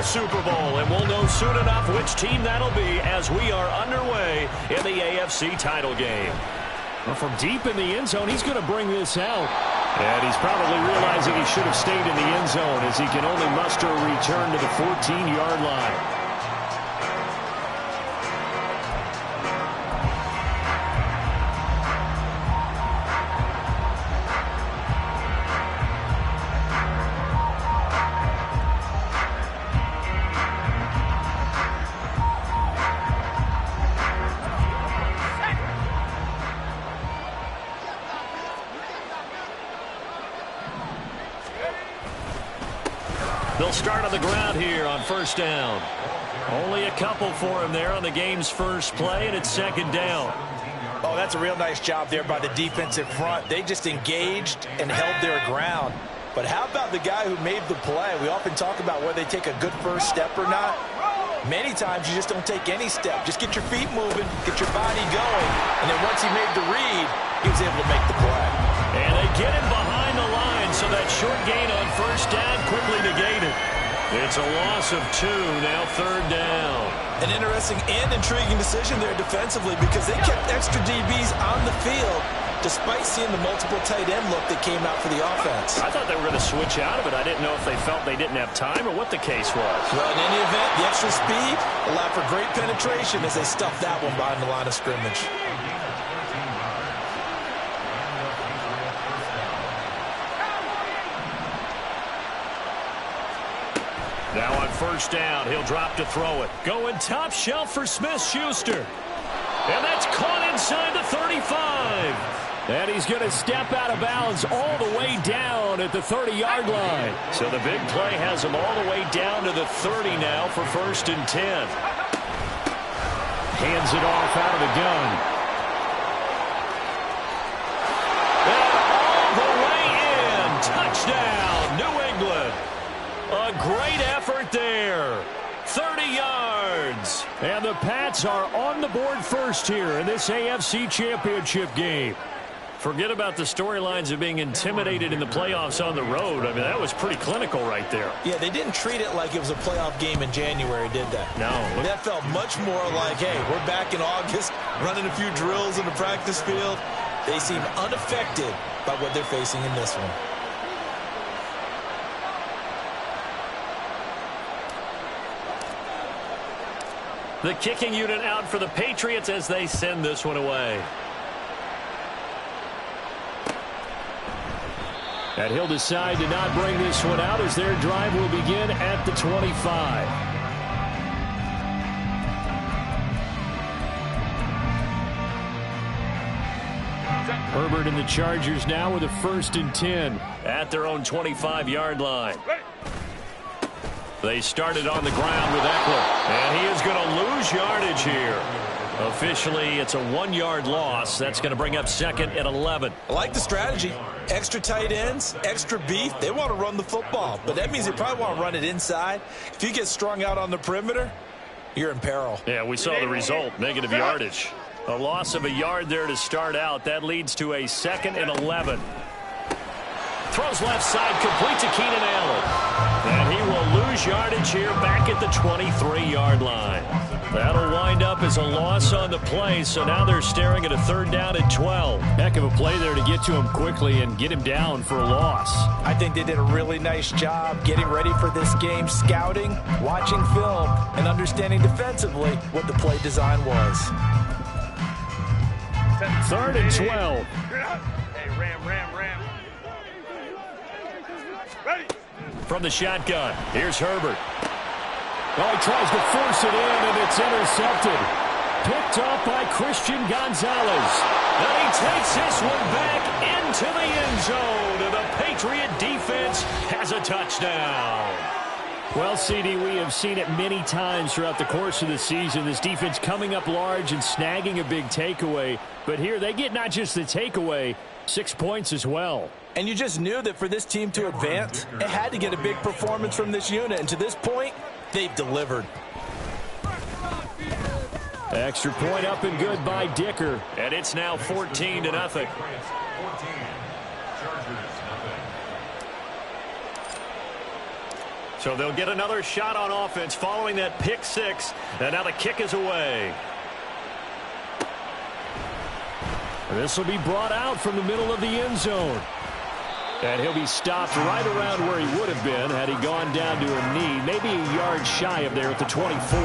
Super Bowl, and we'll know soon enough which team that'll be as we are underway in the AFC title game. Well, from deep in the end zone, he's going to bring this out. And he's probably realizing he should have stayed in the end zone as he can only muster a return to the 14-yard line. They'll start on the ground here on first down. Only a couple for him there on the game's first play, and it's second down. Oh, that's a real nice job there by the defensive front. They just engaged and held their ground. But how about the guy who made the play? We often talk about whether they take a good first step or not. Many times you just don't take any step. Just get your feet moving, get your body going, and then once he made the read, he was able to make the play. And they get him behind the line, so that short gain on first down quickly negated. It's a loss of 2, now third down. An interesting and intriguing decision there defensively because they kept extra DBs on the field despite seeing the multiple tight end look that came out for the offense. I thought they were going to switch out of it. I didn't know if they felt they didn't have time or what the case was. Well, in any event, the extra speed allowed for great penetration as they stuffed that one behind the line of scrimmage. Now on first down, he'll drop to throw it. Going top shelf for Smith-Schuster. And that's caught inside the 35. And he's going to step out of bounds all the way down at the 30-yard line. So the big play has him all the way down to the 30 now for first and 10. Hands it off out of the gun. And all the way in. Touchdown, New England. A great effort there. 30 yards. And the Pats are on the board first here in this AFC Championship game. Forget about the storylines of being intimidated in the playoffs on the road. I mean, that was pretty clinical right there. Yeah, they didn't treat it like it was a playoff game in January, did they? No. That felt much more like, hey, we're back in August, running a few drills in the practice field. They seem unaffected by what they're facing in this one. The kicking unit out for the Patriots as they send this one away. And he'll decide to not bring this one out as their drive will begin at the 25. Herbert and the Chargers now with a first and 10 at their own 25-yard line. They started on the ground with Eckler, and he is going to lose yardage here. Officially, it's a 1-yard loss. That's going to bring up second and 11. I like the strategy. Extra tight ends, extra beef. They want to run the football, but that means they probably want to run it inside. If you get strung out on the perimeter, you're in peril. Yeah, we saw the result, negative yardage. A loss of a yard there to start out. That leads to a second and 11. Throws left side, complete to Keenan Allen. And he will lose yardage here back at the 23-yard line. That'll wind up as a loss on the play, so now they're staring at a third down and 12. Heck of a play there to get to him quickly and get him down for a loss. I think they did a really nice job getting ready for this game, scouting, watching film, and understanding defensively what the play design was. Third and 12. Hey, ram. From the shotgun, here's Herbert. Oh, he tries to force it in, and it's intercepted. Picked up by Christian Gonzalez. And he takes this one back into the end zone, and the Patriot defense has a touchdown. Well, CD, we have seen it many times throughout the course of the season. This defense coming up large and snagging a big takeaway. But here they get not just the takeaway, 6 points as well. And you just knew that for this team to advance, it had to get a big performance from this unit. And to this point, they've delivered. Extra point up and good by Dicker. And it's now 14-0. So they'll get another shot on offense following that pick six. And now the kick is away. This will be brought out from the middle of the end zone. And he'll be stopped right around where he would have been had he gone down to a knee, maybe a yard shy of there at the 24.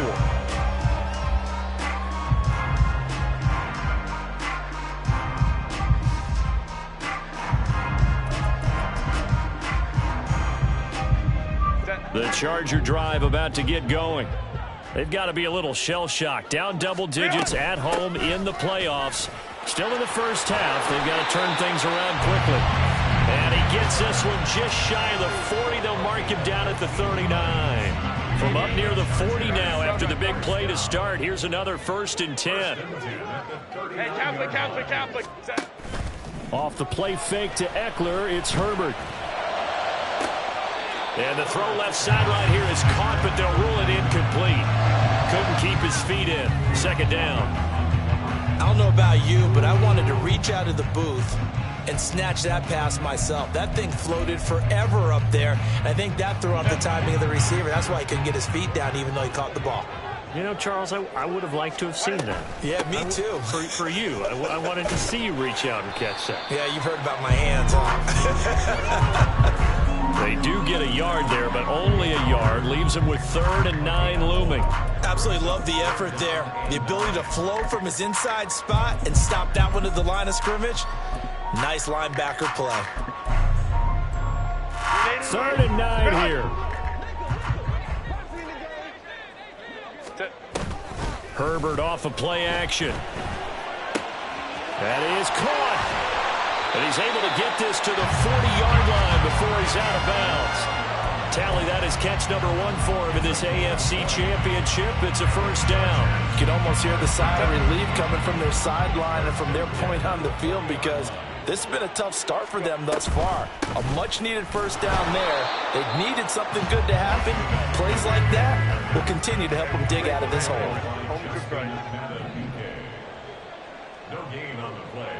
The Charger drive about to get going. They've got to be a little shell-shocked. Down double digits at home in the playoffs. Still in the first half. They've got to turn things around quickly. And he gets this one just shy of the 40. They'll mark him down at the 39. From up near the 40 now after the big play to start. Here's another 1st and 10. Hey, Catholic. Off the play fake to Eckler, it's Herbert. And the throw left sideline here is caught, but they'll rule it incomplete. Couldn't keep his feet in. 2nd down. I don't know about you, but I wanted to reach out of the booth and snatch that pass myself. That thing floated forever up there. I think that threw off the timing of the receiver. That's why he couldn't get his feet down even though he caught the ball. You know, Charles, I would have liked to have seen that. Yeah, me too. For you. I wanted to see you reach out and catch that. Yeah, you've heard about my hands, huh? They do get a yard there, but only a yard. Leaves him with 3rd and 9 looming. Absolutely love the effort there. The ability to flow from his inside spot and stop that one at the line of scrimmage. Nice linebacker play. 3rd and 9 here. Herbert off of play action. That is caught. And he's able to get this to the 40-yard line before he's out of bounds. Tally, that is catch number 1 for him in this AFC Championship. It's a 1st down. You can almost hear the sigh of relief coming from their sideline and from their point on the field because this has been a tough start for them thus far. A much-needed 1st down there. They've needed something good to happen. Plays like that will continue to help them dig out of this hole. No gain on the play.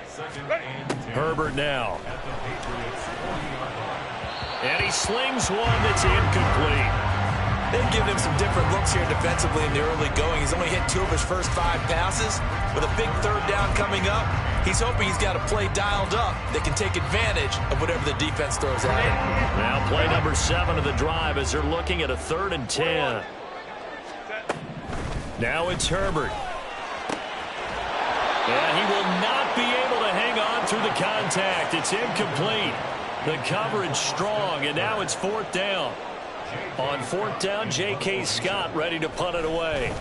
2nd and 10. Herbert now. And he slings one that's incomplete. They've given him some different looks here defensively in the early going. He's only hit 2 of his first 5 passes. With a big 3rd down coming up, he's hoping he's got a play dialed up that can take advantage of whatever the defense throws at him. Now play number 7 of the drive as they're looking at a 3rd and 10. Now it's Herbert. And he will not be able to hang on through the contact. It's incomplete. The coverage strong, and now it's 4th down. On 4th down, J.K. Scott ready to punt it away.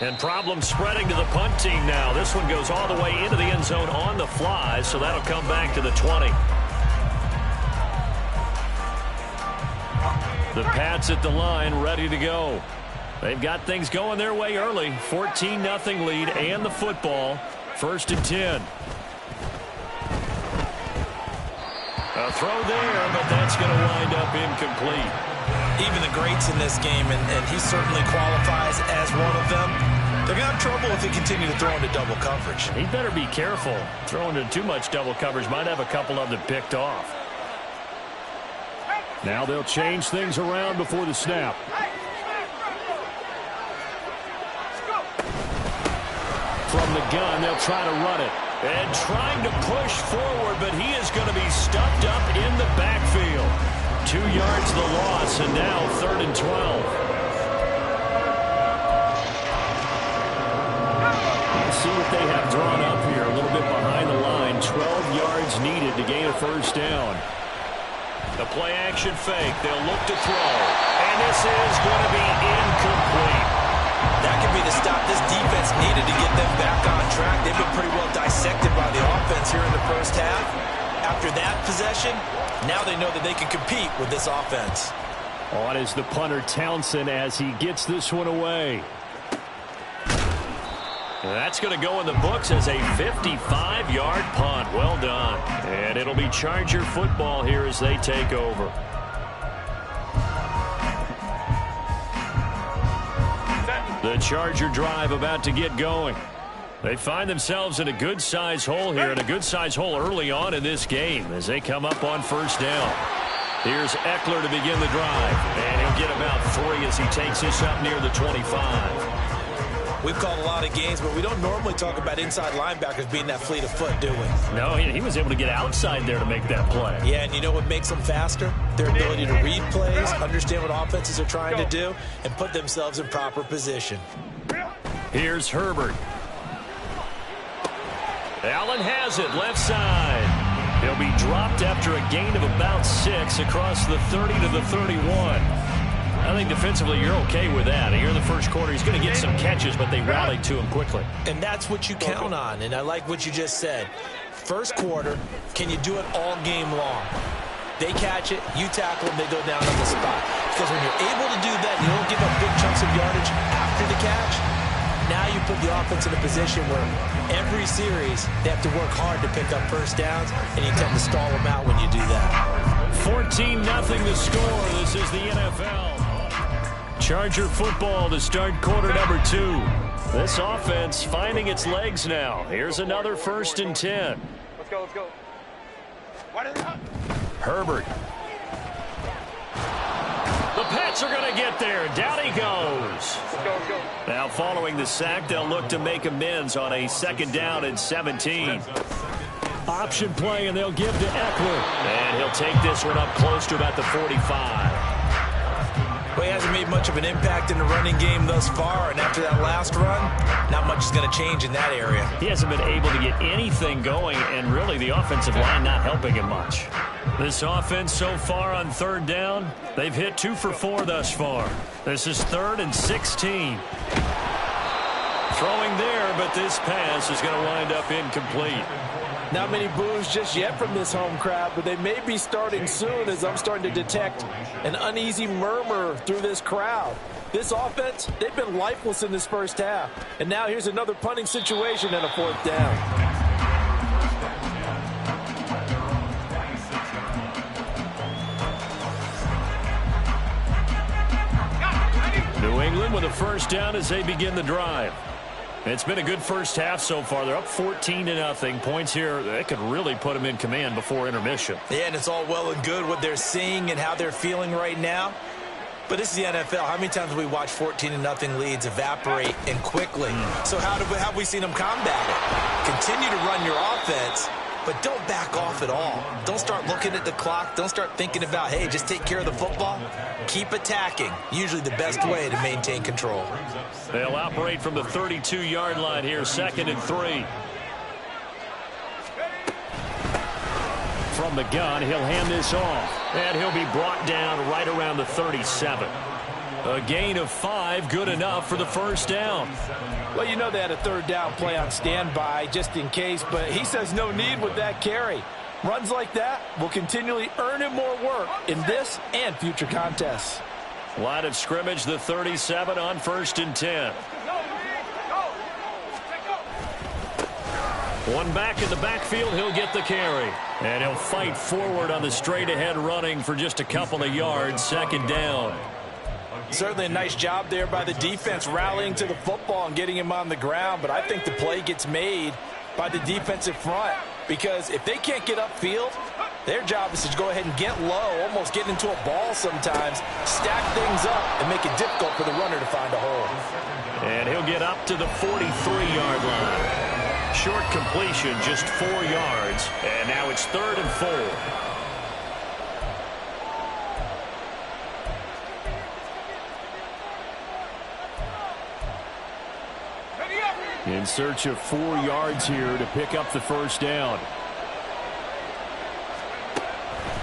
And problems spreading to the punt team now. This one goes all the way into the end zone on the fly, so that'll come back to the 20. The Pats at the line ready to go. They've got things going their way early. 14-0 lead and the football. 1st and 10. A throw there, but that's going to wind up incomplete. Even the greats in this game, and he certainly qualifies as one of them, they're going to have trouble if they continue to throw into double coverage. He better be careful. Throwing into too much double coverage might have a couple of them picked off. Now they'll change things around before the snap. From the gun, they'll try to run it. And trying to push forward, but he is going to be stuffed up in the backfield. 2 yards the loss, and now 3rd and 12. Let's see what they have drawn up here. A little bit behind the line. 12 yards needed to gain a 1st down. The play action fake. They'll look to throw. And this is going to be incomplete. That could be the stop this defense needed to get them back on track. They've been pretty well dissected by the offense here in the first half. After that possession, now they know that they can compete with this offense. On is the punter Townsend as he gets this one away. That's going to go in the books as a 55-yard punt. Well done. And it'll be Charger football here as they take over. The Charger drive about to get going. They find themselves in a good-sized hole here, and a good-sized hole early on in this game as they come up on first down. Here's Eckler to begin the drive, and he'll get about 3 as he takes this up near the 25. We've called a lot of games, but we don't normally talk about inside linebackers being that fleet of foot, do we? No, he was able to get outside there to make that play. Yeah, and you know what makes them faster? Their ability to read plays, understand what offenses are trying to do, and put themselves in proper position. Here's Herbert. Allen has it, left side. He'll be dropped after a gain of about 6 across the 30 to the 31. I think defensively you're okay with that. Here in the first quarter, he's going to get some catches, but they rallied to him quickly. And that's what you count on, and I like what you just said. First quarter, can you do it all game long? They catch it, you tackle them, they go down on the spot. Because when you're able to do that, you don't give up big chunks of yardage after the catch. Now you put the offense in a position where every series they have to work hard to pick up first downs, and you tend to stall them out when you do that. 14-0 the score. This is the NFL. Charger football to start quarter number 2. This offense finding its legs now. Here's another 1st and 10. Let's go, let's go. Herbert. The Pats are going to get there. Down he goes. Let's go, let's go. Now following the sack, they'll look to make amends on a 2nd down and 17. Option play, and they'll give to Eckler. And he'll take this one up close to about the 45. Well, he hasn't made much of an impact in the running game thus far, and after that last run, not much is going to change in that area. He hasn't been able to get anything going, and really the offensive line not helping him much. This offense so far on 3rd down, they've hit 2 for 4 thus far. This is 3rd and 16. Throwing there, but this pass is going to wind up incomplete. Not many boos just yet from this home crowd, but they may be starting soon as I'm starting to detect an uneasy murmur through this crowd. This offense, they've been lifeless in this first half. And now here's another punting situation and a 4th down. New England with a 1st down as they begin the drive. It's been a good first half so far. They're up 14-0. Points here, that could really put them in command before intermission. Yeah, and it's all well and good what they're seeing and how they're feeling right now. But this is the NFL. How many times have we watched 14-0 leads evaporate and quickly? So how have we seen them combat it? Continue to run your offense, but don't back off at all. Don't start looking at the clock. Don't start thinking about, hey, just take care of the football. Keep attacking. Usually the best way to maintain control. They'll operate from the 32-yard line here, 2nd and 3. From the gun, he'll hand this off. And he'll be brought down right around the 37. A gain of 5, good enough for the 1st down. Well, you know they had a 3rd down play on standby just in case, but he says no need with that carry. Runs like that will continually earn him more work in this and future contests. Line of scrimmage, the 37 on 1st and 10. One back in the backfield, he'll get the carry. And he'll fight forward on the straight-ahead running for just a couple of yards, 2nd down. Certainly a nice job there by the defense rallying to the football and getting him on the ground, but I think the play gets made by the defensive front because if they can't get upfield, their job is to go ahead and get low, almost get into a ball sometimes, stack things up, and make it difficult for the runner to find a hole. And he'll get up to the 43-yard line. Short completion, just 4 yards, and now it's 3rd and 4. In search of 4 yards here to pick up the 1st down.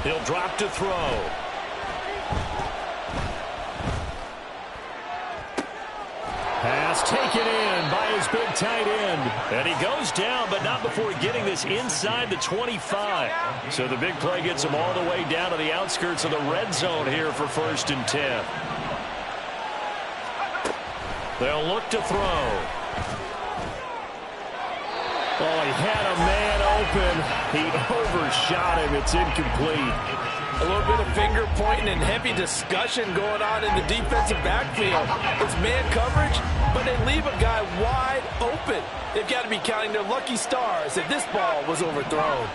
He'll drop to throw. Pass taken in by his big tight end. And he goes down, but not before getting this inside the 25. So the big play gets him all the way down to the outskirts of the red zone here for 1st and 10. They'll look to throw. Oh, he had a man open. He overshot him. It's incomplete. A little bit of finger pointing and heavy discussion going on in the defensive backfield. It's man coverage, but they leave a guy wide open. They've got to be counting their lucky stars if this ball was overthrown.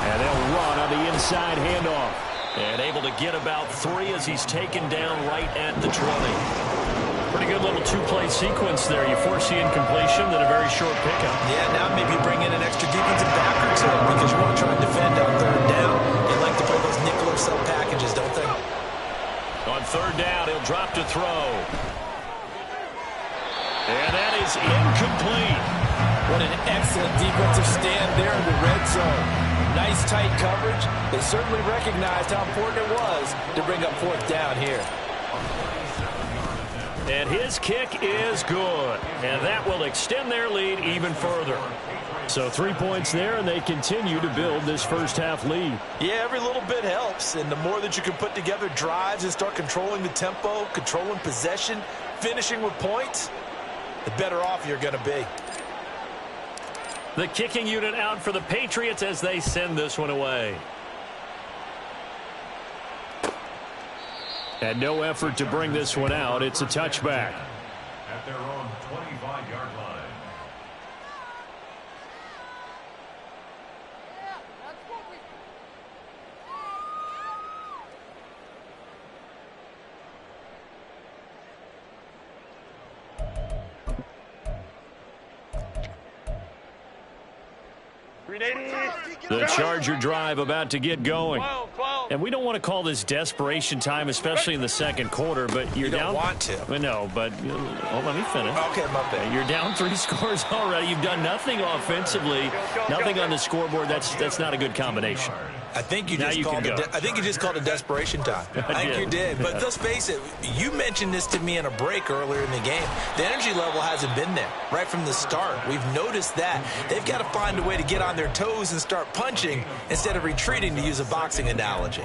And they'll run on the inside handoff. And able to get about 3 as he's taken down right at the 20. Pretty good little two-play sequence there. You force the incompletion, then a very short pickup. Yeah, now maybe bring in an extra defensive backer too, because you want to try and defend on third down. They like to play those nickel or sub packages, don't they? On third down, he'll drop to throw. And that is incomplete. What an excellent defensive stand there in the red zone. Nice tight coverage. They certainly recognized how important it was to bring up fourth down here. And his kick is good. And that will extend their lead even further. So 3 points there, and they continue to build this first half lead. Yeah, every little bit helps. And the more that you can put together drives and start controlling the tempo, controlling possession, finishing with points, the better off you're going to be. The kicking unit out for the Patriots as they send this one away. And no effort to bring this one out. It's a touchback. At their own 25-yard line. The Charger drive about to get going. And we don't want to call this desperation time, especially in the second quarter, but you're You don't down. want to. Well, no, but let me finish. Okay, my bad. You're down 3 scores already. You've done nothing offensively, nothing on the scoreboard. That's not a good combination. I think you Now just you called can it. go. I think you just called it desperation time. I think you did. But let's face it. You mentioned this to me in a break earlier in the game. The energy level hasn't been there right from the start. We've noticed that they've got to find a way to get on their toes and start punching instead of retreating, to use a boxing analogy.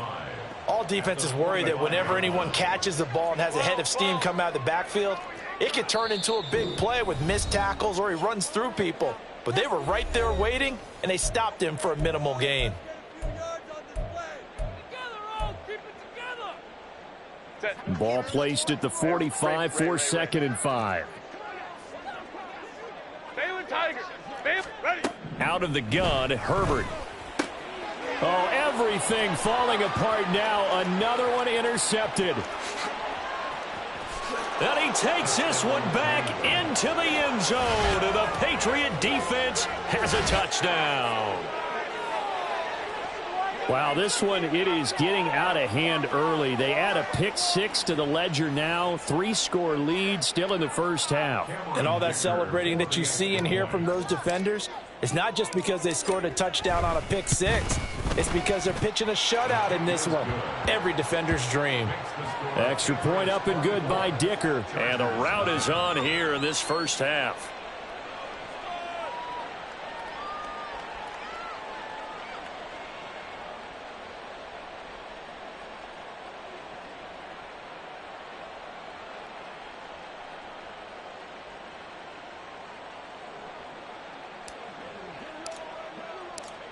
All defenses worry that whenever anyone catches the ball and has a head of steam come out of the backfield, it could turn into a big play with missed tackles or he runs through people. But they were right there waiting, and they stopped him for a minimal gain. Ball placed at the 45 for 2nd and 5. Stay with Tiger. Stay ready. Out of the gun, Herbert. Oh, everything falling apart now. Another one intercepted. And he takes this one back into the end zone. And the Patriot defense has a touchdown. Wow, this one, it is getting out of hand early. They add a pick 6 to the ledger now. 3-score lead still in the first half. And all that celebrating that you see and hear from those defenders, it's not just because they scored a touchdown on a pick 6. It's because they're pitching a shutout in this one. Every defender's dream. Extra point up and good by Dicker. And a rout is on here in this first half.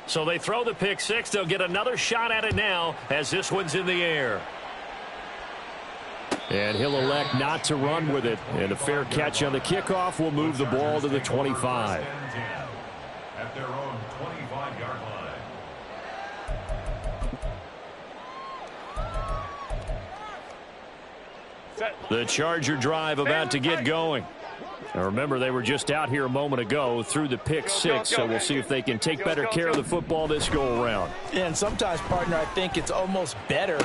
So they throw the pick 6. They'll get another shot at it now as this one's in the air. And he'll elect not to run with it. And a fair catch on the kickoff will move the ball to the 25. At their own 25-yard line. The Charger drive about to get going. Now remember, they were just out here a moment ago through the pick 6, so we'll see if they can take better care of the football this go-around. And sometimes, partner, I think it's almost better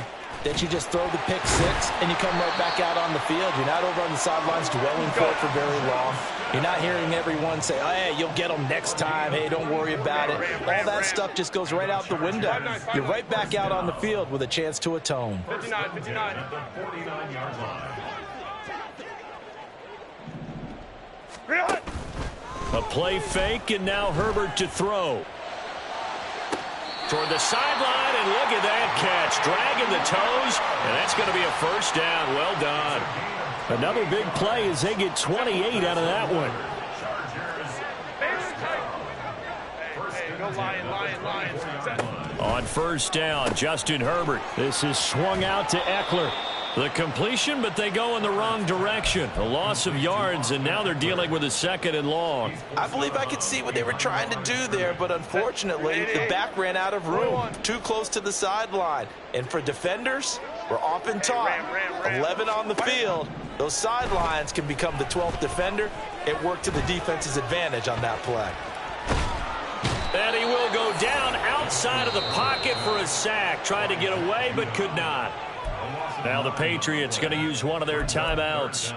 that you just throw the pick 6 and you come right back out on the field. You're not over on the sidelines dwelling for it for very long. You're not hearing everyone say, hey, you'll get them next time. Hey, don't worry about it. All that stuff just goes right out the window. You're right back out on the field with a chance to atone. 59, 59. At the 49-yard line. A play fake, and now Herbert to throw. Toward the sideline, and look at that catch. Dragging the toes, and that's going to be a first down. Well done. Another big play as they get 28 out of that one. Hey, go Lion. On first down, Justin Herbert. This is swung out to Eckler. The completion, but they go in the wrong direction. A loss of yards, and now they're dealing with a 2nd and long. I believe I could see what they were trying to do there, but unfortunately, the back ran out of room, too close to the sideline. And for defenders, we're often taught 11 on the field. Those sidelines can become the 12th defender. It worked to the defense's advantage on that play. And he will go down outside of the pocket for a sack. Tried to get away, but could not. Now the Patriots going to use one of their timeouts,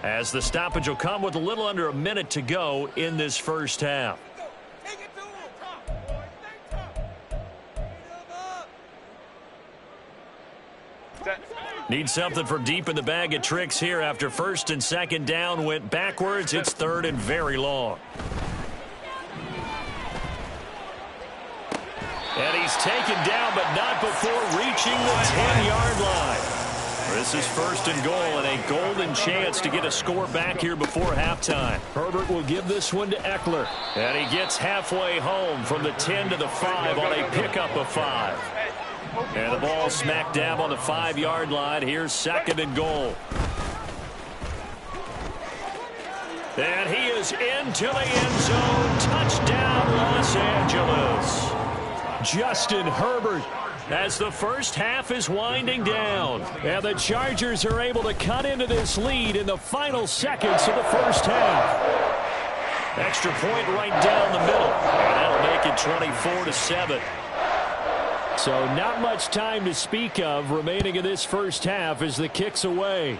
as the stoppage will come with a little under a minute to go in this first half. Need something from deep in the bag of tricks here after 1st and 2nd down went backwards. It's 3rd and very long. And he's taken down, but not before reaching the 10-yard line. This is 1st and goal and a golden chance to get a score back here before halftime. Herbert will give this one to Eckler. And he gets halfway home from the 10 to the 5 on a pickup of 5. And the ball smack dab on the 5-yard line. Here's 2nd and goal. And he is into the end zone. Touchdown, Los Angeles. Justin Herbert. As the first half is winding down. And the Chargers are able to cut into this lead in the final seconds of the first half. Extra point right down the middle. And that'll make it 24-7. So not much time to speak of remaining in this first half as the kick's away.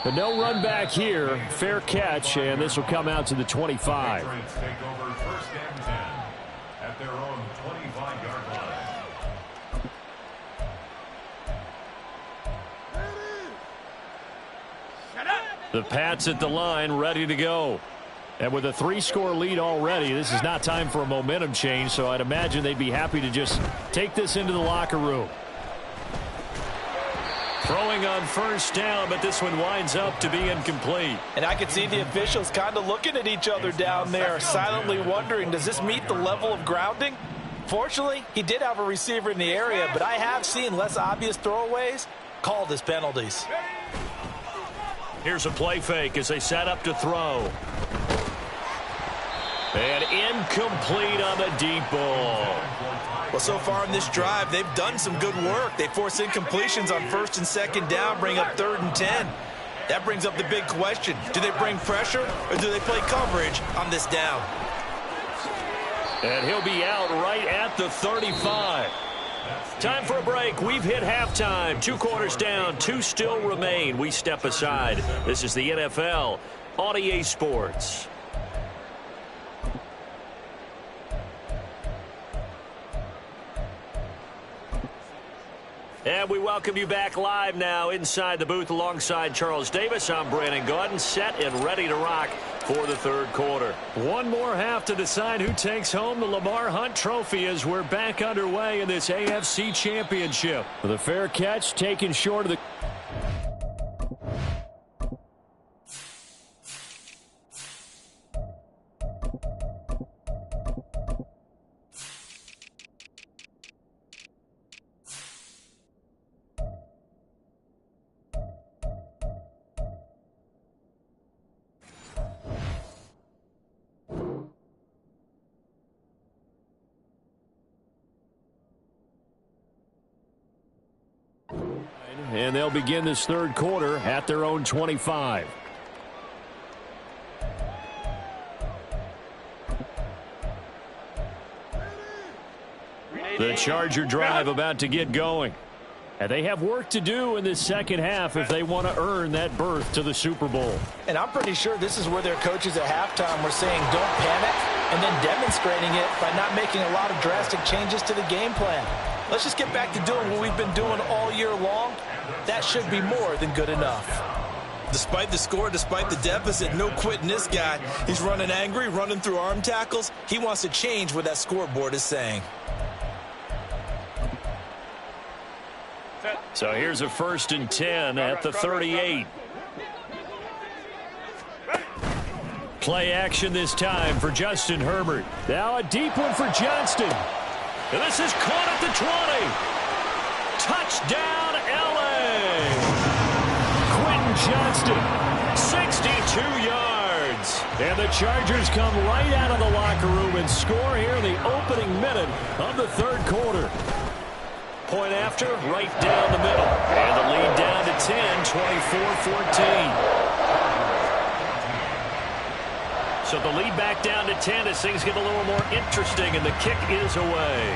But no run back here. Fair catch, and this will come out to the 25. Take over 1st and 10 at their own 25-yard line. The Pats at the line, ready to go. And with a 3-score lead already, this is not time for a momentum change, so I'd imagine they'd be happy to just take this into the locker room. Throwing on first down, but this one winds up to be incomplete. And I could see the officials kind of looking at each other down there, silently wondering, does this meet the level of grounding? Fortunately, he did have a receiver in the area, but I have seen less obvious throwaways called as penalties. Here's a play fake as they set up to throw. And incomplete on the deep ball. Well, so far in this drive, they've done some good work. They force incompletions on 1st and 2nd down, bring up 3rd and 10. That brings up the big question. Do they bring pressure or do they play coverage on this down? And he'll be out right at the 35. Time for a break. We've hit halftime. 2 quarters down, 2 still remain. We step aside. This is the NFL on EA Sports. And we welcome you back live now inside the booth alongside Charles Davis. I'm Brandon Gaudin, set and ready to rock for the 3rd quarter. One more half to decide who takes home the Lamar Hunt Trophy as we're back underway in this AFC Championship. The fair catch taken short of the... And they'll begin this 3rd quarter at their own 25. The Charger drive about to get going. And they have work to do in this 2nd half if they want to earn that berth to the Super Bowl. And I'm pretty sure this is where their coaches at halftime were saying don't panic and then demonstrating it by not making a lot of drastic changes to the game plan. Let's just get back to doing what we've been doing all year long. That should be more than good enough. Despite the score, despite the deficit, no quitting this guy. He's running angry, running through arm tackles. He wants to change what that scoreboard is saying. So here's a 1st and 10 at the 38. Play action this time for Justin Herbert. Now a deep one for Johnston. And this is caught at the 20. Touchdown, L.A. Quentin Johnston. 62 yards. And the Chargers come right out of the locker room and score here in the opening minute of the third quarter. Point after, right down the middle. And the lead down to 10, 24-14. So the lead back down to 10 as things get a little more interesting, and the kick is away.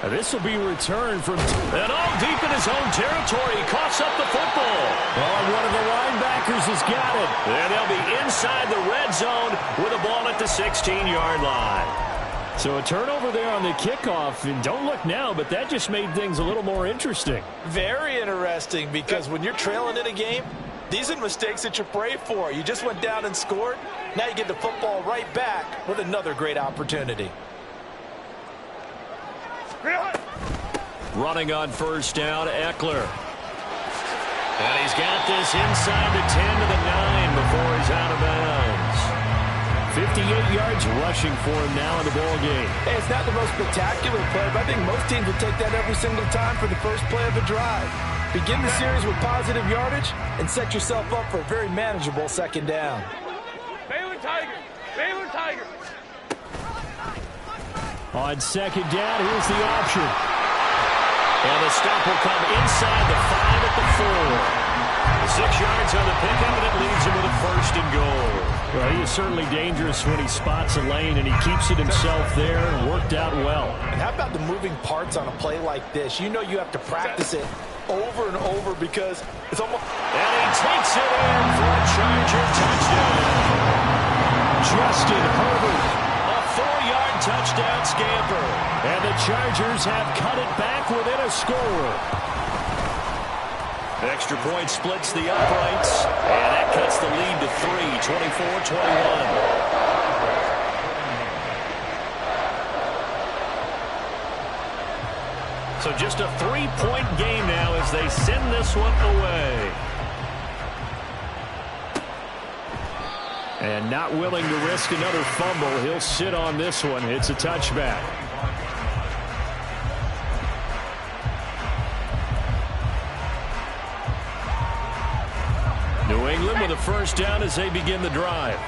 And this will be returned from... And all deep in his own territory. He coughs up the football. Oh, one of the linebackers has got it. And they'll be inside the red zone with a ball at the 16-yard line. So a turnover there on the kickoff. And don't look now, but that just made things a little more interesting. Very interesting, because when you're trailing in a game, these are mistakes that you pray for. You just went down and scored. Now you get the football right back with another great opportunity. Running on first down, Eckler. And he's got this inside the 10 to the 9 before he's out of bounds. 58 yards rushing for him now in the ball game. Hey, it's not the most spectacular play, but I think most teams would take that every single time for the first play of a drive. Begin the series with positive yardage and set yourself up for a very manageable second down. Baylor Tigers! Baylor Tigers! On second down, here's the option. And the stop will come inside the 5 at the 4. 6 yards on the pickup, and it leaves him with a first and goal. Well, he is certainly dangerous when he spots a lane, and he keeps it himself there and worked out well. And how about the moving parts on a play like this? You know you have to practice it over and over because it's almost... And he takes it in for a Charger touchdown. Justin Herbert. A 4-yard touchdown scamper. And the Chargers have cut it back within a score. Extra point splits the uprights. And that cuts the lead to 3, 24-21. So just a 3-point game now as they send this one away. And not willing to risk another fumble. He'll sit on this one. It's a touchback. New England with a first down as they begin the drive.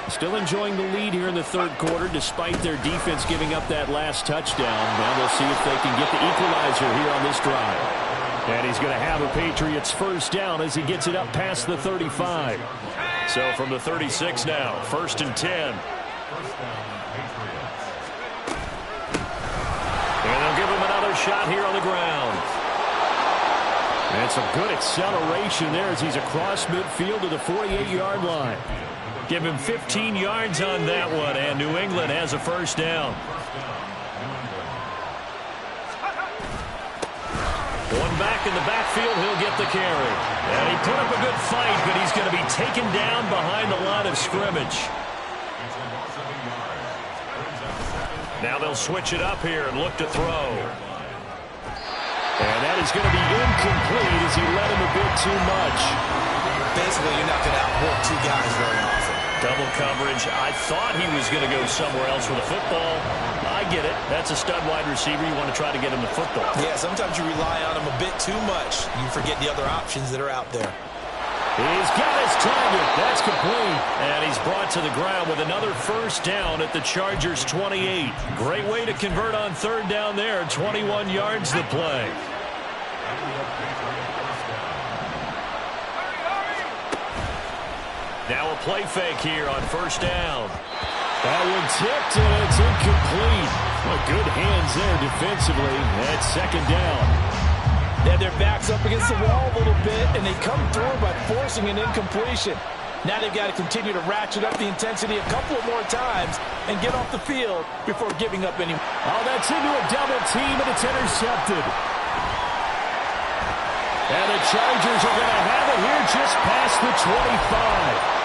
Still enjoying the lead here in the third quarter despite their defense giving up that last touchdown. Now we'll see if they can get the equalizer here on this drive. And he's going to have a Patriots first down as he gets it up past the 35. So from the 36 now, first and 10. And they'll give him another shot here on the ground. And some good acceleration there as he's across midfield to the 48-yard line. Give him 15 yards on that one, and New England has a first down. One back in the backfield, he'll get the carry. And he put up a good fight, but he's going to be taken down behind the line of scrimmage. Now they'll switch it up here and look to throw. And that is going to be incomplete as he led him a bit too much. Basically, you're not going to outwork two guys very often. Double coverage. I thought he was going to go somewhere else with the football. I get it. That's a stud wide receiver. You want to try to get him the football. Yeah, sometimes you rely on him a bit too much. You forget the other options that are out there. He's got his target. That's complete. And he's brought to the ground with another first down at the Chargers' 28. Great way to convert on third down there. 21 yards the play. Now a play fake here on first down. That one tipped, and it's incomplete. Well, good hands there defensively at second down. They have their backs up against the wall a little bit, and they come through by forcing an incompletion. Now they've got to continue to ratchet up the intensity a couple of more times and get off the field before giving up any. Oh, that's into a double team, and it's intercepted. And the Chargers are going to have it here just past the 25.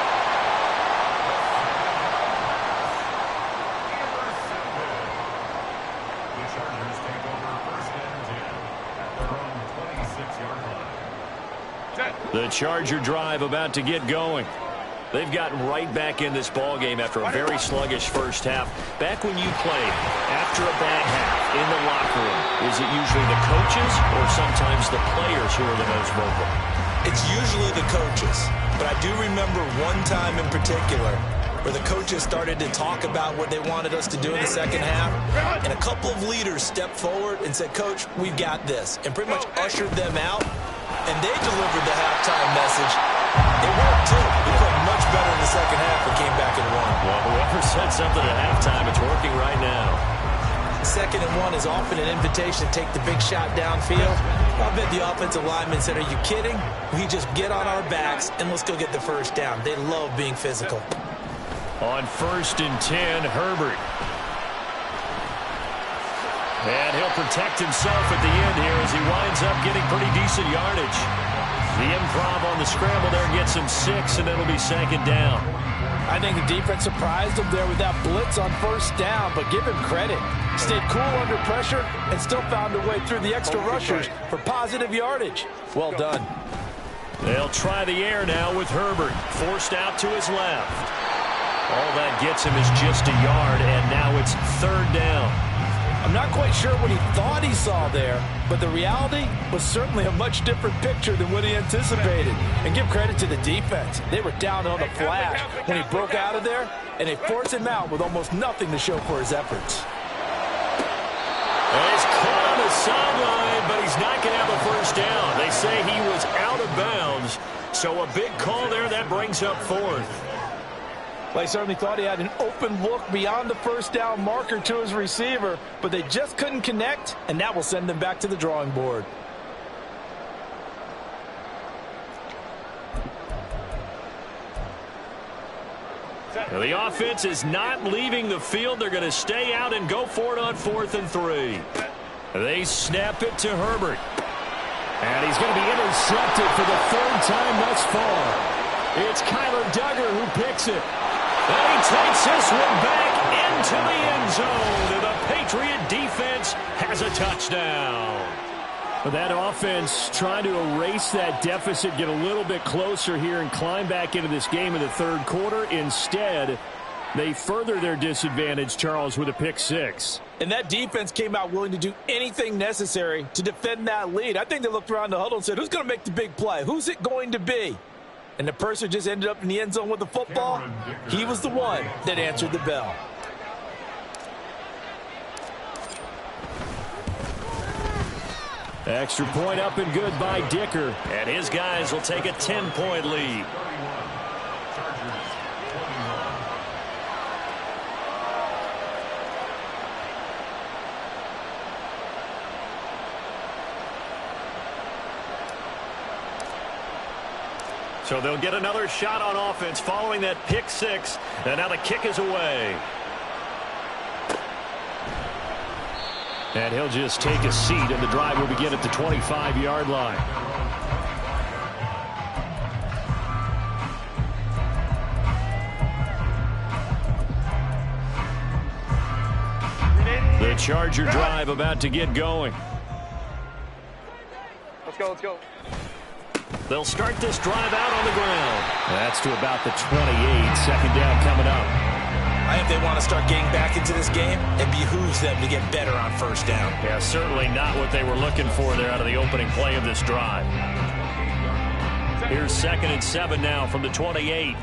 The Charger drive about to get going. They've gotten right back in this ball game after a very sluggish first half. Back when you played, after a bad half in the locker room, is it usually the coaches or sometimes the players who are the most vocal? It's usually the coaches. But I do remember one time in particular where the coaches started to talk about what they wanted us to do in the second half, and a couple of leaders stepped forward and said, "Coach, we've got this," and pretty much ushered them out, and they delivered the halftime message. It worked, too. We played much better in the second half and came back and won. Well, whoever said something at halftime, it's working right now. 2nd and 1 is often an invitation to take the big shot downfield. I bet the offensive lineman said, "Are you kidding? We just get on our backs and let's go get the first down." They love being physical. On 1st and 10, Herbert. And he'll protect himself at the end here as he winds up getting pretty decent yardage. The improv on the scramble there gets him 6, and it'll be 2nd down. I think the defense surprised him there with that blitz on 1st down, but give him credit. Stayed cool under pressure and still found a way through the extra rushers for positive yardage. Well done. They'll try the air now with Herbert, forced out to his left. All that gets him is just a yard, and now it's 3rd down. I'm not quite sure what he thought he saw there, but the reality was certainly a much different picture than what he anticipated. And give credit to the defense. They were down on the flash when he broke out of there, and they forced him out with almost nothing to show for his efforts. He's caught on the sideline, but he's not going to have a first down. They say he was out of bounds, so a big call there that brings up 4th. Well, he certainly thought he had an open look beyond the first down marker to his receiver, but they just couldn't connect, and that will send them back to the drawing board. Now, the offense is not leaving the field. They're going to stay out and go for it on 4th and 3. They snap it to Herbert. And he's going to be intercepted for the 3rd time thus far. It's Kyler Duggar who picks it. And he takes this one back into the end zone. And the Patriot defense has a touchdown. Well, that offense trying to erase that deficit, get a little bit closer here and climb back into this game in the 3rd quarter. Instead, they further their disadvantage, Charles, with a pick 6. And that defense came out willing to do anything necessary to defend that lead. I think they looked around the huddle and said, "Who's going to make the big play? Who's it going to be?" And the person just ended up in the end zone with the football. He was the one that answered the bell. Extra point up and good by Dicker. And his guys will take a 10-point lead. So they'll get another shot on offense following that pick 6. And now the kick is away. And he'll just take a seat, and the drive will begin at the 25-yard line. The Charger drive about to get going. Let's go, let's go. They'll start this drive out on the ground. That's to about the 28. 2nd down coming up. I think they want to start getting back into this game. It behooves them to get better on 1st down. Yeah, certainly not what they were looking for there out of the opening play of this drive. Here's 2nd and 7 now from the 28.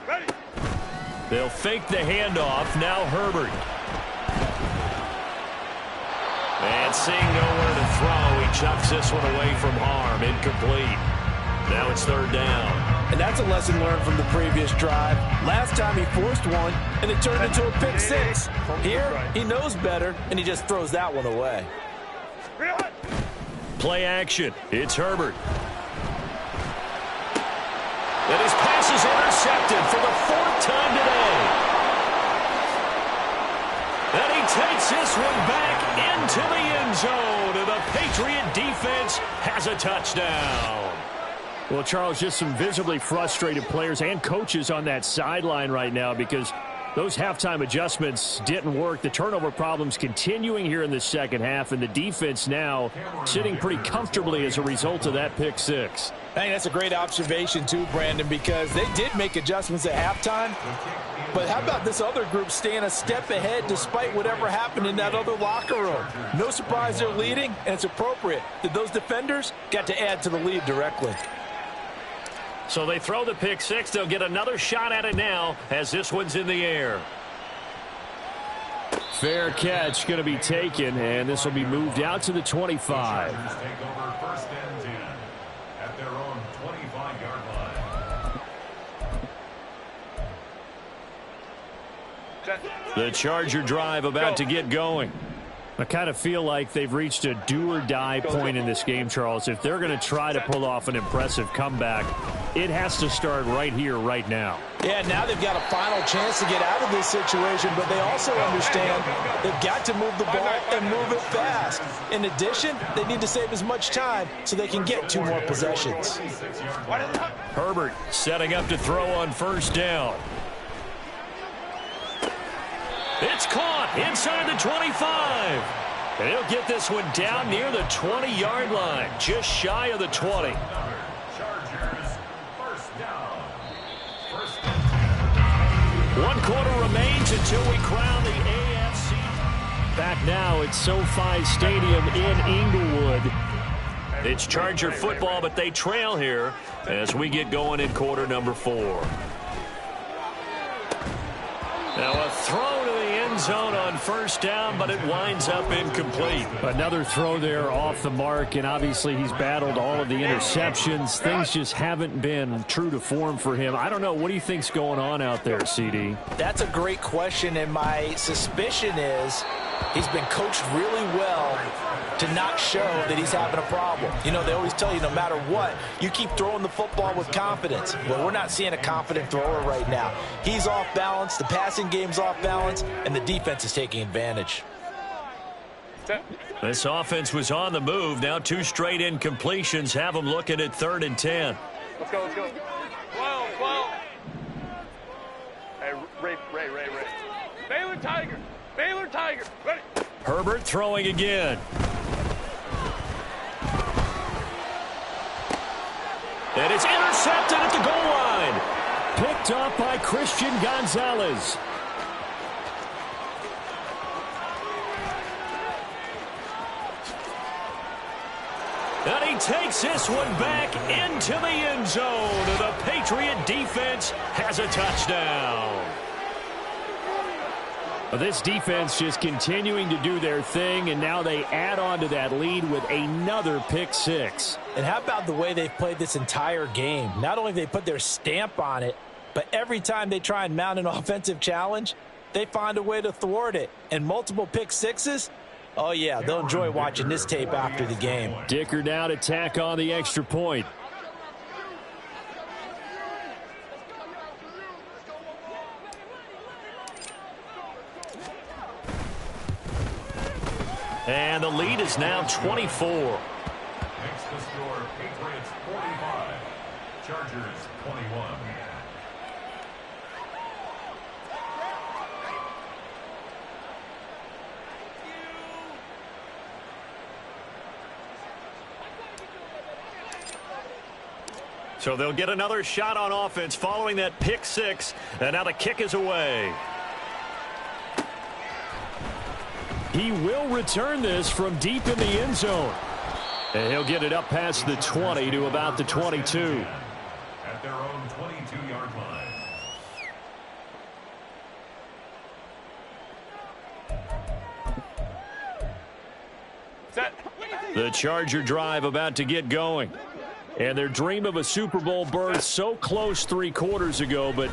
Ready. They'll fake the handoff. Now Herbert. And seeing nowhere to throw, he chucks this one away from harm. Incomplete. Now it's 3rd down. And that's a lesson learned from the previous drive. Last time he forced one, and it turned into a pick 6. Here, he knows better, and he just throws that one away. Play action. It's Herbert. And his pass is intercepted for the 4th time today. And he takes this one back into the end zone. And the Patriot defense has a touchdown. Well, Charles, just some visibly frustrated players and coaches on that sideline right now because Those halftime adjustments didn't work. The turnover problems continuing here in the second half, and the defense now sitting pretty comfortably as a result of that pick six. I think that's a great observation too, Brandon, because they did make adjustments at halftime. But how about this other group staying a step ahead despite whatever happened in that other locker room? No surprise they're leading, and it's appropriate that those defenders got to add to the lead directly. So they throw the pick six. They'll get another shot at it now as this one's in the air. Fair catch going to be taken, and this will be moved out to the 25. Take over first and 10 at their own 25-yard line. The Charger drive about to get going. I kind of feel like they've reached a do-or-die point in this game, Charles. If they're going to try to pull off an impressive comeback, it has to start right here, right now. Yeah, now they've got a final chance to get out of this situation, but they also understand they've got to move the ball and move it fast. In addition, they need to save as much time so they can get 2 more possessions. Herbert setting up to throw on first down. It's caught inside the 25. And he'll get this one down near the 20-yard line, just shy of the 20. Chargers, first down. 1 quarter remains until we crown the AFC. Back now at SoFi Stadium in Inglewood. It's Charger football, but they trail here as we get going in quarter number 4. Now a throw to the end zone on first down, but it winds up incomplete. Another throw there off the mark, and obviously he's battled all of the interceptions. Things just haven't been true to form for him. I don't know. What do you think's going on out there, CD? That's a great question, and my suspicion is he's been coached really well to not show that he's having a problem. You know, they always tell you no matter what, you keep throwing the football with confidence. Well, we're not seeing a confident thrower right now. He's off balance, the passing game's off balance, and the defense is taking advantage. This offense was on the move. Now 2 straight incompletions have them looking at 3rd and 10. Let's go, let's go. 12. Hey, Ray. Baylor Tiger. Ready. Herbert throwing again. And it's intercepted at the goal line. Picked off by Christian Gonzalez. And he takes this one back into the end zone. And the Patriot defense has a touchdown. This defense just continuing to do their thing, and now they add on to that lead with another pick six. And how about the way they've played this entire game? Not only have they put their stamp on it, but every time they try and mount an offensive challenge, they find a way to thwart it. And multiple pick sixes, oh yeah, they'll enjoy watching this tape after the game. Dicker now to tack on the extra point. And the lead is now 24. Next to score, Patriots 45, Chargers 21. So they'll get another shot on offense following that pick six. And now the kick is away. He will return this from deep in the end zone. And he'll get it up past the 20 to about the 22. At their own 22-yard line. Set. The Charger drive about to get going. And their dream of a Super Bowl berth so close 3 quarters ago, but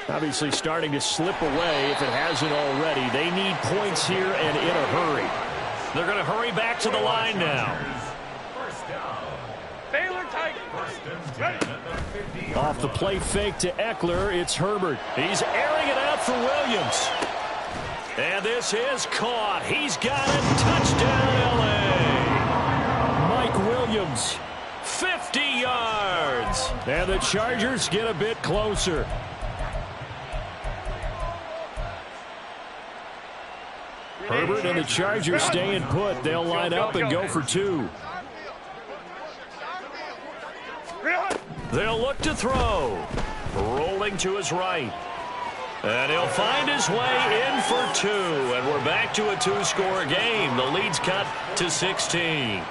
obviously starting to slip away if it hasn't already. They need points here and in a hurry. They're going to hurry back to the line now. First down. Baylor Tiger. First and 10 at the 50-yard Off the play fake to Eckler, it's Herbert. He's airing it out for Williams. And this is caught. He's got it. Touchdown, L.A. Mike Williams. 50 yards. And the Chargers get a bit closer. Herbert and the Chargers staying put. They'll line up and go for 2. They'll look to throw. Rolling to his right. And he'll find his way in for 2. And we're back to a 2-score game. The lead's cut to 16.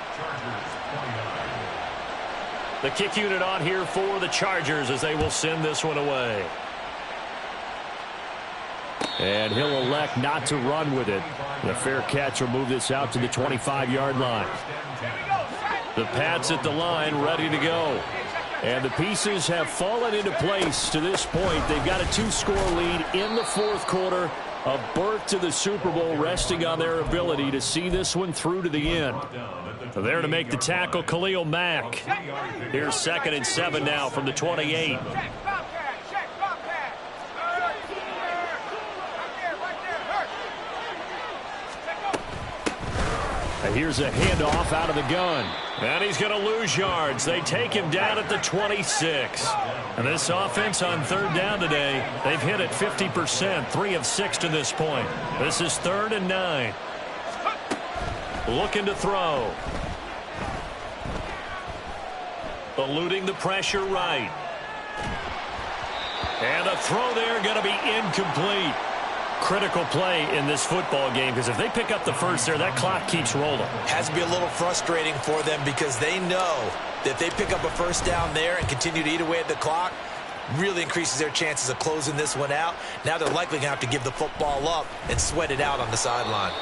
The kick unit on here for the Chargers as they will send this one away. And he'll elect not to run with it. The fair catch will move this out to the 25-yard line. The Pats at the line ready to go. And the pieces have fallen into place to this point. They've got a 2-score lead in the 4th quarter. A berth to the Super Bowl resting on their ability to see this one through to the end. There to make the tackle, Khalil Mack. Here's 2nd and 7 now from the 28. And here's a handoff out of the gun. And he's going to lose yards. They take him down at the 26. And this offense on 3rd down today, they've hit it 50%, 3 of 6 to this point. This is 3rd and 9. Looking to throw. Eluding the pressure right. And a throw there going to be incomplete. Critical play in this football game because if they pick up the first there, that clock keeps rolling. Has to be a little frustrating for them because they know that if they pick up a first down there and continue to eat away at the clock, really increases their chances of closing this one out. Now they're likely going to have to give the football up and sweat it out on the sideline.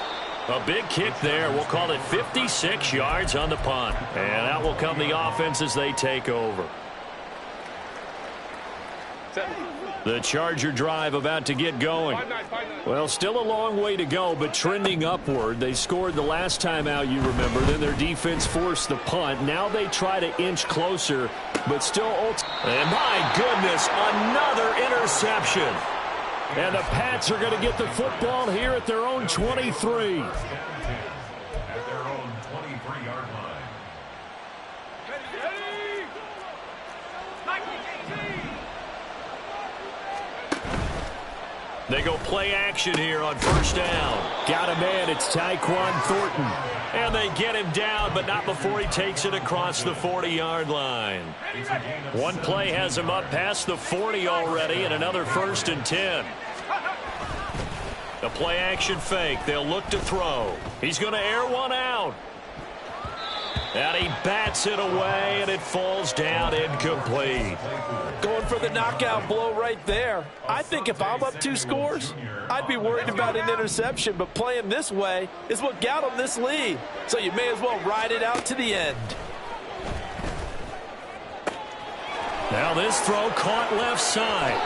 A big kick there. We'll call it 56 yards on the punt. And out will come the offense as they take over. The Charger drive about to get going. Well, still a long way to go, but trending upward. They scored the last time out, you remember. Then their defense forced the punt. Now they try to inch closer, but still. And my goodness, another interception. And the Pats are going to get the football here at their own 23. At their own 23-yard line. They go play action here on 1st down. Got a man. It's Tyquan Thornton. And they get him down, but not before he takes it across the 40-yard line. One play has him up past the 40 already, and another 1st and 10. The play action fake. They'll look to throw. He's going to air one out. And he bats it away, and it falls down incomplete. Going for the knockout blow right there. I think if I'm up 2 scores, I'd be worried about an interception, but playing this way is what got them this lead. So you may as well ride it out to the end. Now this throw caught left side.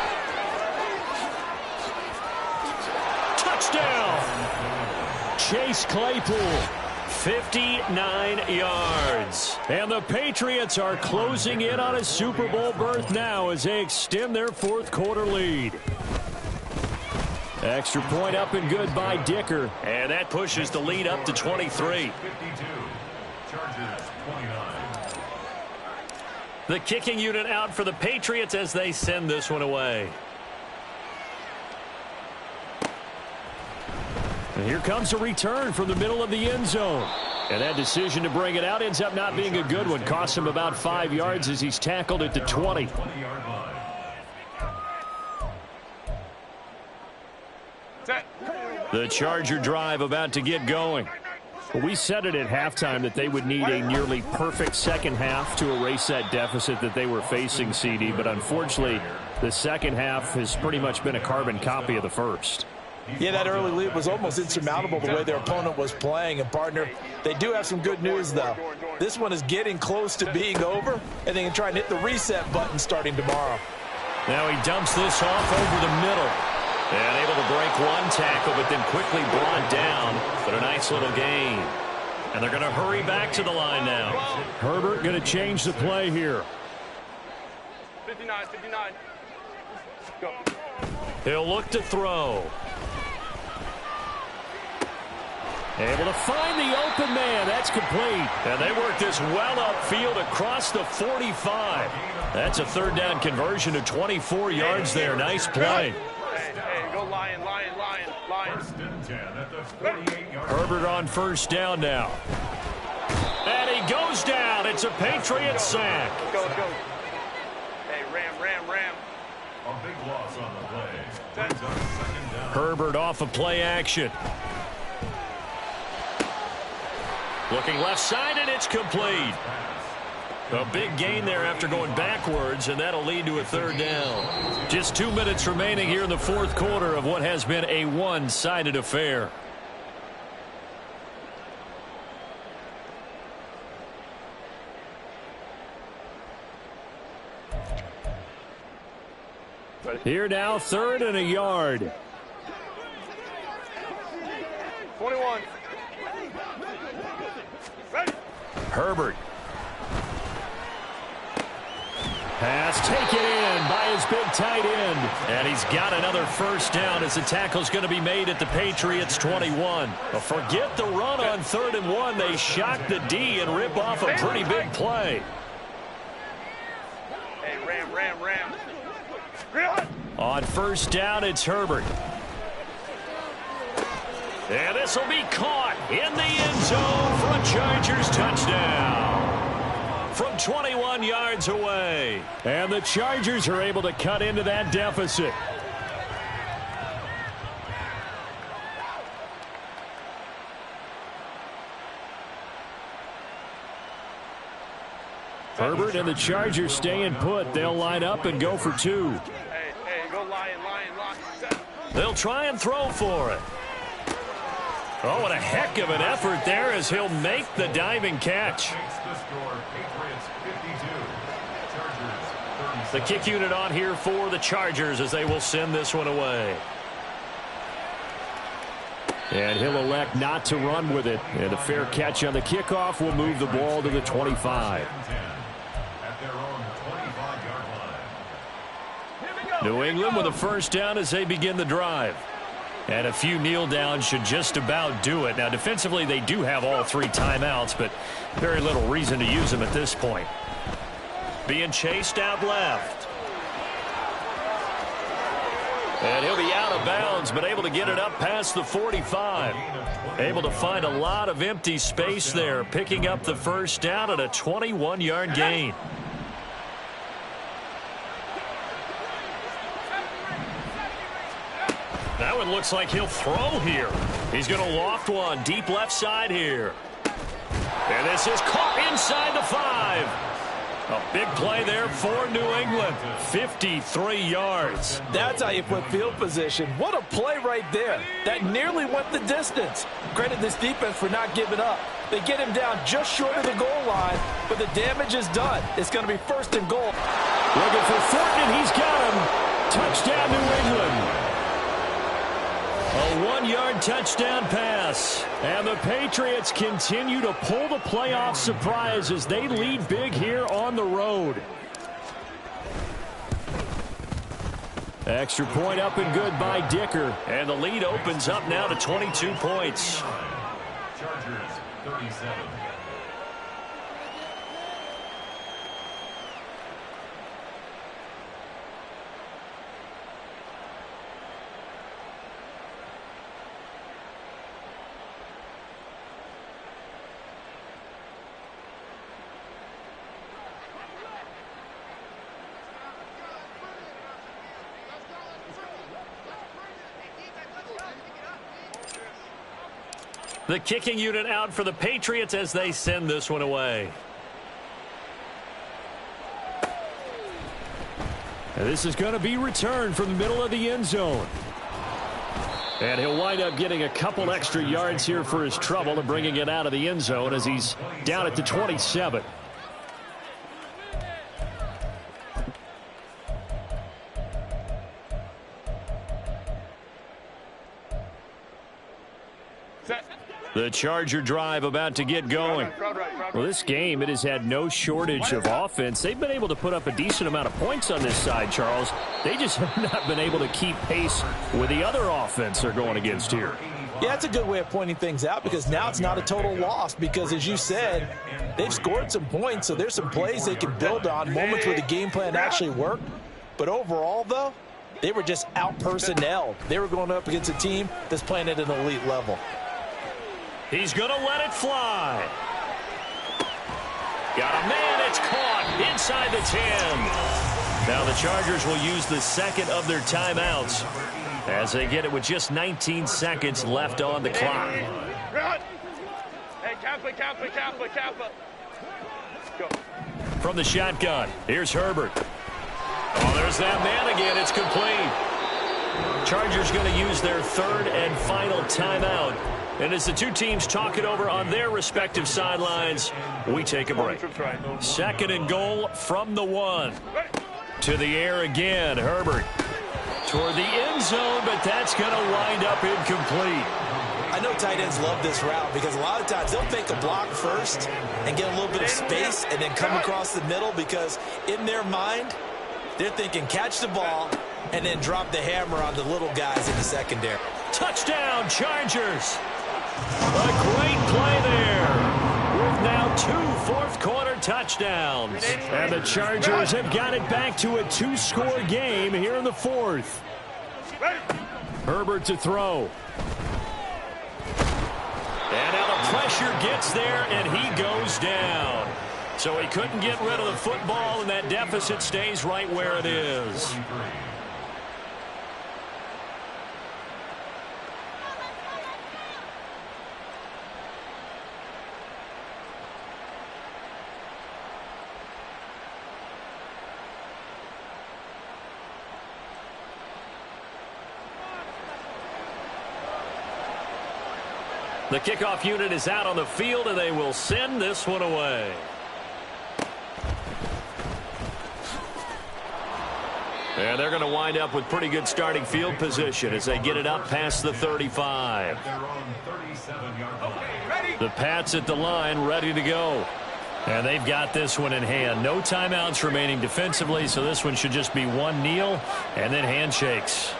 Touchdown! Chase Claypool. 59 yards. And the Patriots are closing in on a Super Bowl berth now as they extend their 4th quarter lead. Extra point up and good by Dicker. And that pushes the lead up to 23. 52. Chargers 29. The kicking unit out for the Patriots as they send this one away. And here comes a return from the middle of the end zone. And that decision to bring it out ends up not being a good one. Costs him about 5 yards as he's tackled at the 20. 20-yard line. The Charger drive about to get going. We said it at halftime that they would need a nearly perfect second half to erase that deficit that they were facing, CD. But unfortunately, the second half has pretty much been a carbon copy of the first. Yeah, that early lead was almost insurmountable the way their opponent was playing. And, partner, they do have some good news, though. This one is getting close to being over, and they can try and hit the reset button starting tomorrow. Now he dumps this off over the middle. And able to break one tackle, but then quickly brought down. But a nice little gain. And they're going to hurry back to the line now. Herbert going to change the play here. 59. Go. He'll look to throw. Able to find the open man. That's complete. And they work this well upfield across the 45. That's a 3rd down conversion of 24 yards there. Nice play. Hey, go Lion. First and 10 at the 48 Herbert on first down now. And he goes down. It's a Patriots sack. Let's go. Hey, Ram. A big loss on the play. Brings up second down. Herbert off of play action. Looking left side, and it's complete. A big gain there after going backwards, and that'll lead to a third down. Just 2 minutes remaining here in the fourth quarter of what has been a one-sided affair. Here now, 3rd and a yard. 21. Ready. Herbert. Pass taken in by his big tight end. And he's got another first down as the tackle's going to be made at the Patriots 21. But forget the run on 3rd and 1. They shock the D and rip off a pretty big play. Hey, Ram. On first down, it's Herbert. And this will be caught in the end zone for a Chargers touchdown. From 21 yards away. And the Chargers are able to cut into that deficit. Herbert and the Chargers staying put. They'll line up and go for 2. Hey, go Lion. They'll try and throw for it. Oh, what a heck of an effort there as he'll make the diving catch. Makes the score. Patriots 52. Chargers 37. The kick unit on here for the Chargers as they will send this one away. And he'll elect not to run with it. And a fair catch on the kickoff will move the ball to the 25. At their own 25-yard line. New England with a first down as they begin the drive. And a few kneel downs should just about do it. Now, defensively, they do have all 3 timeouts, but very little reason to use them at this point. Being chased out left. And he'll be out of bounds, but able to get it up past the 45. Able to find a lot of empty space there, picking up the first down at a 21-yard gain. That one looks like he'll throw here. He's going to loft one deep left side here. And this is caught inside the 5. A big play there for New England. 53 yards. That's how you put field position. What a play right there. That nearly went the distance. Credit this defense for not giving up. They get him down just short of the goal line, but the damage is done. It's going to be 1st and goal. Looking for Thornton. He's got him. Touchdown, New England. A 1-yard touchdown pass. And the Patriots continue to pull the playoff surprise as they lead big here on the road. Extra point up and good by Dicker. And the lead opens up now to 22 points. Chargers 37. The kicking unit out for the Patriots as they send this one away. And this is going to be returned from the middle of the end zone. And he'll wind up getting a couple extra yards here for his trouble and bringing it out of the end zone as he's down at the 27. The Charger drive about to get going. Well, this game, it has had no shortage of offense. They've been able to put up a decent amount of points on this side, Charles. They just have not been able to keep pace with the other offense they're going against here. Yeah, that's a good way of pointing things out because now it's not a total loss because, as you said, they've scored some points, so there's some plays they can build on, moments where the game plan actually worked. But overall, though, they were just out-personnelled. They were going up against a team that's playing at an elite level. He's going to let it fly. Got a man. It's caught inside the 10. Now the Chargers will use the second of their timeouts as they get it with just 19 seconds left on the clock. Hey, Kappa. Go. From the shotgun, here's Herbert. Oh, there's that man again. It's complete. Chargers going to use their third and final timeout. And as the two teams talk it over on their respective sidelines, we take a break. Second and goal from the 1. To the air again, Herbert. Toward the end zone, but that's going to wind up incomplete. I know tight ends love this route because a lot of times they'll fake a block first and get a little bit of space and then come across the middle because in their mind, they're thinking catch the ball and then drop the hammer on the little guys in the secondary. Touchdown, Chargers. A great play there. With now 2 fourth-quarter touchdowns. And the Chargers have got it back to a 2-score game here in the 4th. Herbert to throw. And now the pressure gets there, and he goes down. So he couldn't get rid of the football, and that deficit stays right where it is. The kickoff unit is out on the field, and they will send this one away. And they're going to wind up with pretty good starting field position as they get it up past the 35. The Pats at the line, ready to go. And they've got this one in hand. No timeouts remaining defensively, so this one should just be one kneel and then handshakes.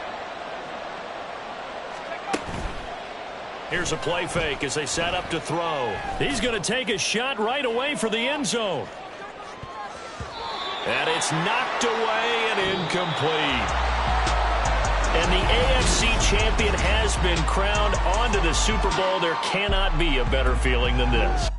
Here's a play fake as they set up to throw. He's going to take a shot right away for the end zone. And it's knocked away and incomplete. And the AFC champion has been crowned onto the Super Bowl. There cannot be a better feeling than this.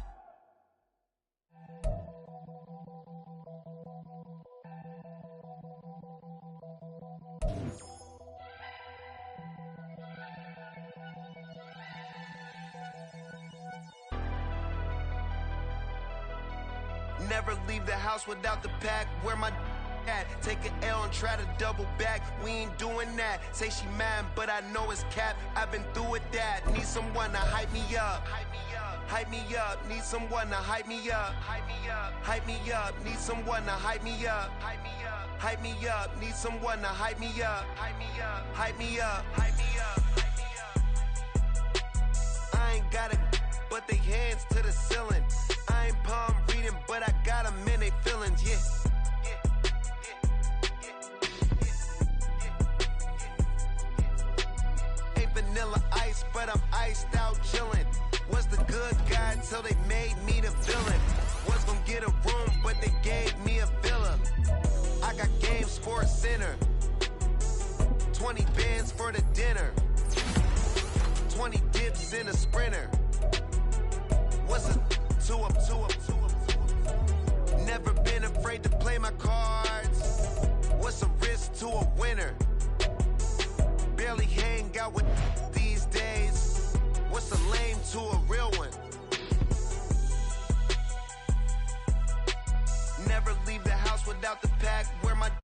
Never leave the house without the pack. Where my at? Take an L and try to double back. We ain't doing that. Say she mad, but I know it's cap. I've been through with that. Need someone to hype me up. Hype me up. Need someone to hype me up. Hype me up. Hype me up. Need someone to hype me up. Hype me up. Hype me up. Need someone to hype me up. Hype me up. Hype me up. Hype me up. Hype me up. I ain't got it, but they hands to the ceiling. I ain't palm reading, but I got them in they feelings, yeah. Ain't vanilla ice, but I'm iced out chillin'. Was the good guy till they made me the villain. Was gonna get a room, but they gave me a villa. I got game Sports Center. 20 bands for the dinner. 20 dips in a Sprinter. What's a 2 up? Never been afraid to play my cards. What's a risk to a winner? Barely hang out with these days. What's a lame to a